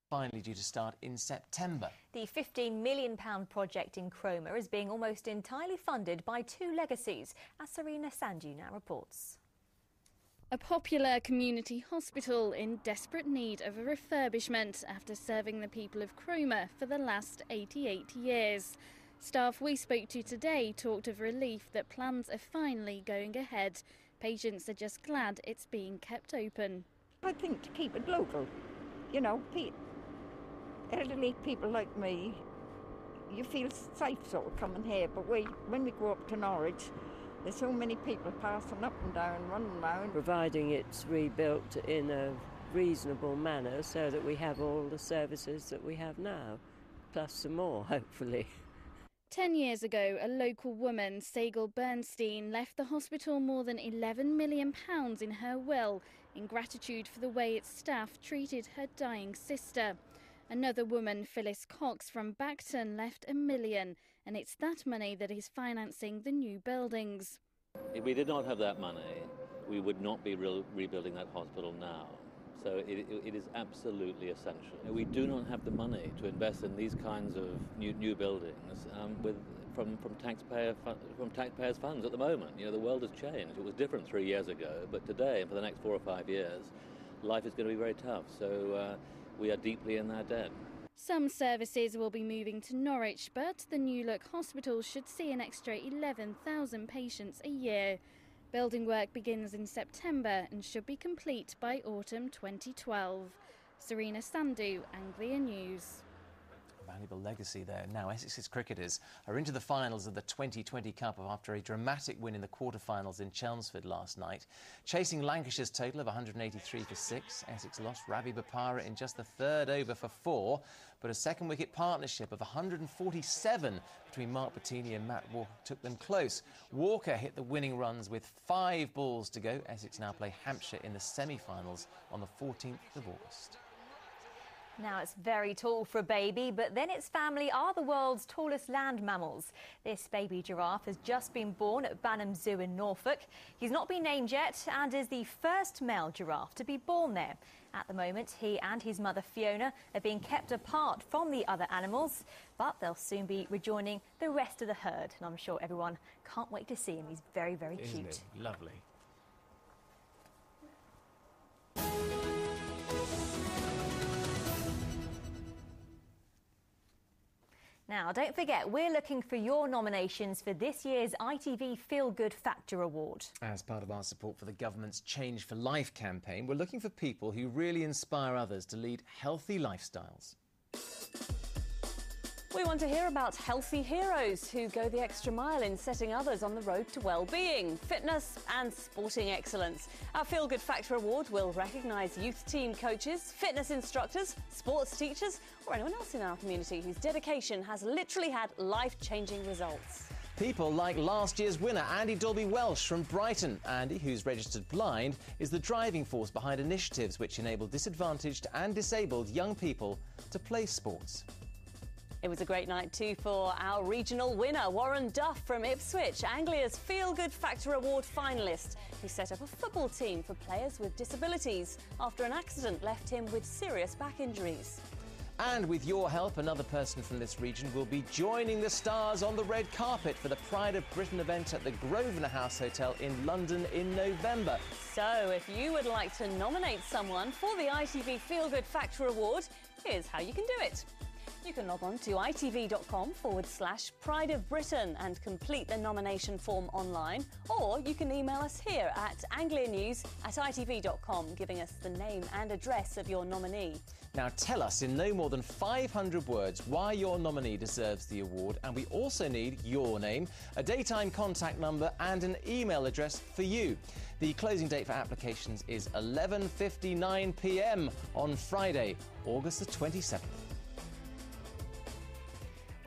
finally due to start in September. The £15 million project in Cromer is being almost entirely funded by two legacies, as Serena Sandu now reports. A popular community hospital in desperate need of a refurbishment after serving the people of Cromer for the last 88 years. Staff we spoke to today talked of relief that plans are finally going ahead. Patients are just glad it's being kept open. I think to keep it local, you know, elderly people like me, you feel safe sort of coming here, but when we go up to Norwich, there's so many people passing up and down, running around. Providing it's rebuilt in a reasonable manner so that we have all the services that we have now, plus some more, hopefully. 10 years ago, a local woman, Sagal Bernstein, left the hospital more than £11 million in her will in gratitude for the way its staff treated her dying sister. Another woman, Phyllis Cox from Bacton, left £1 million, and it's that money that is financing the new buildings. If we did not have that money, we would not be rebuilding that hospital now. So it is absolutely essential. We do not have the money to invest in these kinds of new buildings from taxpayers' funds at the moment. You know, the world has changed. It was different 3 years ago, but today and for the next 4 or 5 years, life is going to be very tough. So we are deeply in that debt. Some services will be moving to Norwich, but the new look hospital should see an extra 11,000 patients a year. Building work begins in September and should be complete by autumn 2012. Serena Sandu, Anglia News. Valuable legacy there. Now Essex cricketers are into the finals of the 2020 Cup after a dramatic win in the quarter-finals in Chelmsford last night. Chasing Lancashire's total of 183 for 6, Essex lost Ravi Bopara in just the third over for 4, but a second-wicket partnership of 147 between Mark Bettini and Matt Walker took them close. Walker hit the winning runs with 5 balls to go. Essex now play Hampshire in the semi-finals on the 14th of August. Now, it's very tall for a baby, but then its family are the world's tallest land mammals. This baby giraffe has just been born at Banham Zoo in Norfolk. He's not been named yet and is the first male giraffe to be born there. At the moment, he and his mother Fiona are being kept apart from the other animals, but they'll soon be rejoining the rest of the herd. And I'm sure everyone can't wait to see him. He's very, very cute. Isn't it lovely? Now, don't forget, we're looking for your nominations for this year's ITV Feelgood Factor Award. As part of our support for the government's Change for Life campaign, we're looking for people who really inspire others to lead healthy lifestyles. We want to hear about healthy heroes who go the extra mile in setting others on the road to well-being, fitness and sporting excellence. Our Feel Good Factor Award will recognise youth team coaches, fitness instructors, sports teachers or anyone else in our community whose dedication has literally had life-changing results. People like last year's winner, Andy Dolby-Welsh from Brighton. Andy, who's registered blind, is the driving force behind initiatives which enable disadvantaged and disabled young people to play sports. It was a great night too for our regional winner, Warren Duff from Ipswich, Anglia's Feel Good Factor Award finalist, who set up a football team for players with disabilities after an accident left him with serious back injuries. And with your help, another person from this region will be joining the stars on the red carpet for the Pride of Britain event at the Grosvenor House Hotel in London in November. So if you would like to nominate someone for the ITV Feel Good Factor Award, here's how you can do it. You can log on to itv.com/Pride of Britain and complete the nomination form online, or you can email us here at anglianews@itv.com, giving us the name and address of your nominee. Now tell us in no more than 500 words why your nominee deserves the award, and we also need your name, a daytime contact number and an email address for you. The closing date for applications is 11:59 p.m. on Friday, August the 27th.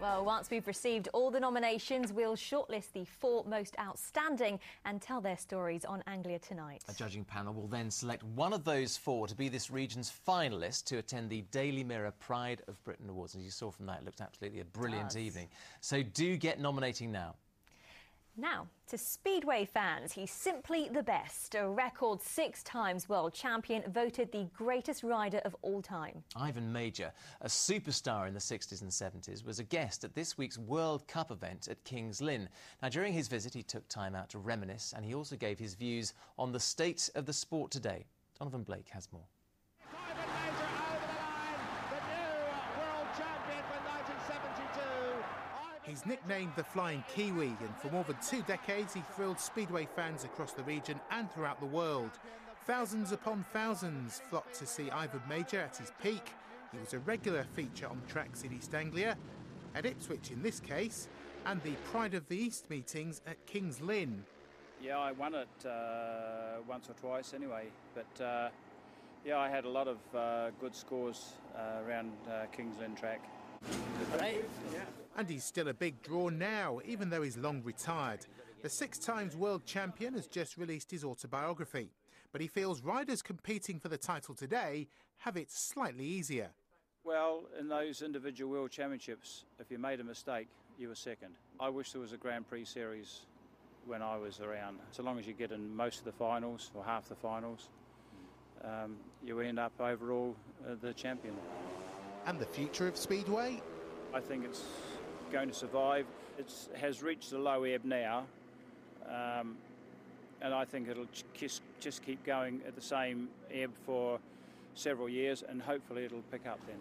Well, once we've received all the nominations, we'll shortlist the 4 most outstanding and tell their stories on Anglia Tonight. A judging panel will then select one of those 4 to be this region's finalist to attend the Daily Mirror Pride of Britain Awards. As you saw from that, it looked absolutely a brilliant evening. So do get nominating now. Now, to Speedway fans, he's simply the best. A record 6 times world champion, voted the greatest rider of all time. Ivan Mauger, a superstar in the 60s and 70s, was a guest at this week's World Cup event at King's Lynn. Now, during his visit, he took time out to reminisce, and he also gave his views on the state of the sport today. Donovan Blake has more. He's nicknamed the Flying Kiwi, and for more than 2 decades he thrilled Speedway fans across the region and throughout the world. Thousands upon thousands flocked to see Ivan Mauger at his peak. He was a regular feature on tracks in East Anglia, at Ipswich in this case, and the Pride of the East meetings at King's Lynn. Yeah, I won it once or twice anyway, but yeah, I had a lot of good scores around King's Lynn track. And he's still a big draw now, even though he's long retired. The 6 times world champion has just released his autobiography, but he feels riders competing for the title today have it slightly easier. Well, in those individual world championships, if you made a mistake, you were second. I wish there was a Grand Prix series when I was around. So long as you get in most of the finals, or half the finals, you end up overall the champion. And the future of Speedway? I think it's going to survive. It has reached a low ebb now, and I think it'll just keep going at the same ebb for several years, and hopefully it'll pick up then.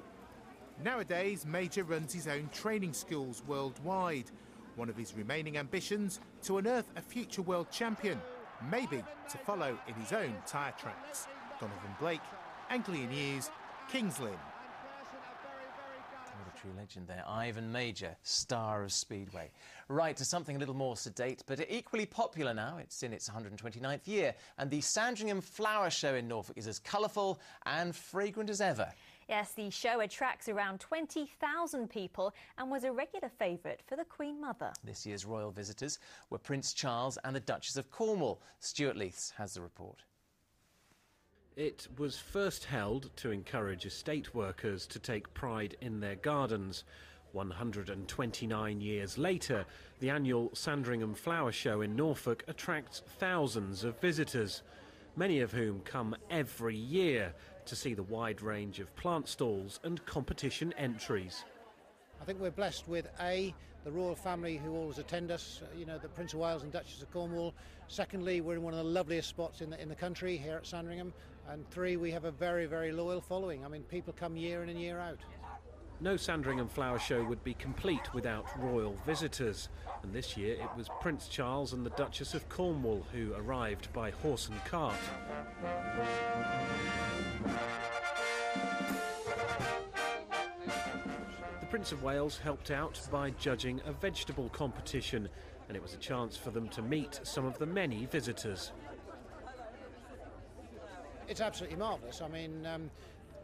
Nowadays, Mauger runs his own training schools worldwide. One of his remaining ambitions, to unearth a future world champion, maybe to follow in his own tyre tracks. Donovan Blake, Anglia News, King's Lynn. What a true legend there. Ivan Mauger, star of Speedway. Right, to something a little more sedate, but equally popular now. It's in its 129th year, and the Sandringham Flower Show in Norfolk is as colourful and fragrant as ever. Yes, the show attracts around 20,000 people and was a regular favourite for the Queen Mother. This year's royal visitors were Prince Charles and the Duchess of Cornwall. Stuart Leiths has the report. It was first held to encourage estate workers to take pride in their gardens. 129 years later, the annual Sandringham Flower Show in Norfolk attracts thousands of visitors, many of whom come every year to see the wide range of plant stalls and competition entries. I think we're blessed with the royal family who always attend us, you know, the Prince of Wales and Duchess of Cornwall. Secondly, we're in one of the loveliest spots in the country here at Sandringham. And 3, we have a very, very loyal following. I mean, people come year in and year out. No Sandringham Flower Show would be complete without royal visitors. And this year it was Prince Charles and the Duchess of Cornwall who arrived by horse and cart. The Prince of Wales helped out by judging a vegetable competition, and it was a chance for them to meet some of the many visitors. It's absolutely marvellous. I mean,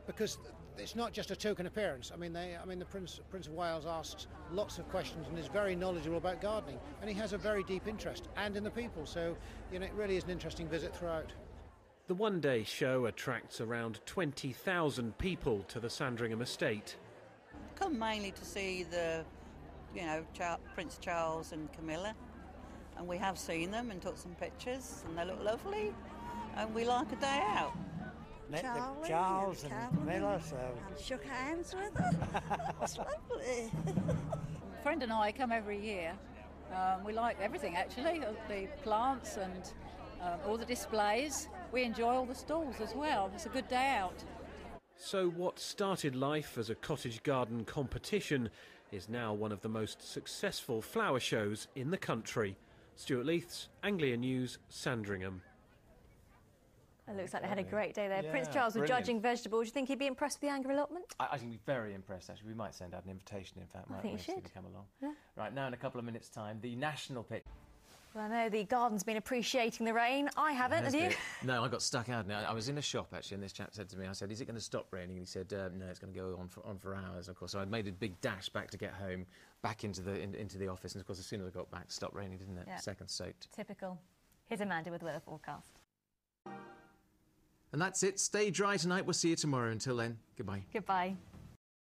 because it's not just a token appearance. I mean, the Prince of Wales asks lots of questions and is very knowledgeable about gardening, and he has a very deep interest and in the people. So, you know, it really is an interesting visit throughout. The one-day show attracts around 20,000 people to the Sandringham estate. Come mainly to see the, you know, Prince Charles and Camilla, and we have seen them and took some pictures, and they look lovely, and we like a day out. Met Charles and Camilla, so... And shook hands with her. It's lovely. A friend and I come every year. We like everything, actually, the plants and all the displays. We enjoy all the stalls as well. It's a good day out. So what started life as a cottage garden competition is now one of the most successful flower shows in the country. Stuart Leiths, Anglia News, Sandringham. It looks like they had a great day there. Yeah, Prince Charles was brilliant. judging vegetables. Do you think he'd be impressed with the Anglia allotment? I think he'd be very impressed, actually. We might send out an invitation, in fact, I think you should. To come along. Yeah. Right, now in a couple of minutes' time, the national pitch. Well, I know the garden's been appreciating the rain. I haven't, have you? No, I got stuck out. Now, I was in a shop, actually, and this chap said to me, I said, is it going to stop raining? And he said, no, it's going to go on for hours, of course. So I made a big dash back to get home, back into the office, and of course, as soon as I got back, it stopped raining, didn't it? Yeah. Second soaked. Typical. Here's Amanda with the weather forecast. And that's it. Stay dry tonight. We'll see you tomorrow. Until then, goodbye. Goodbye.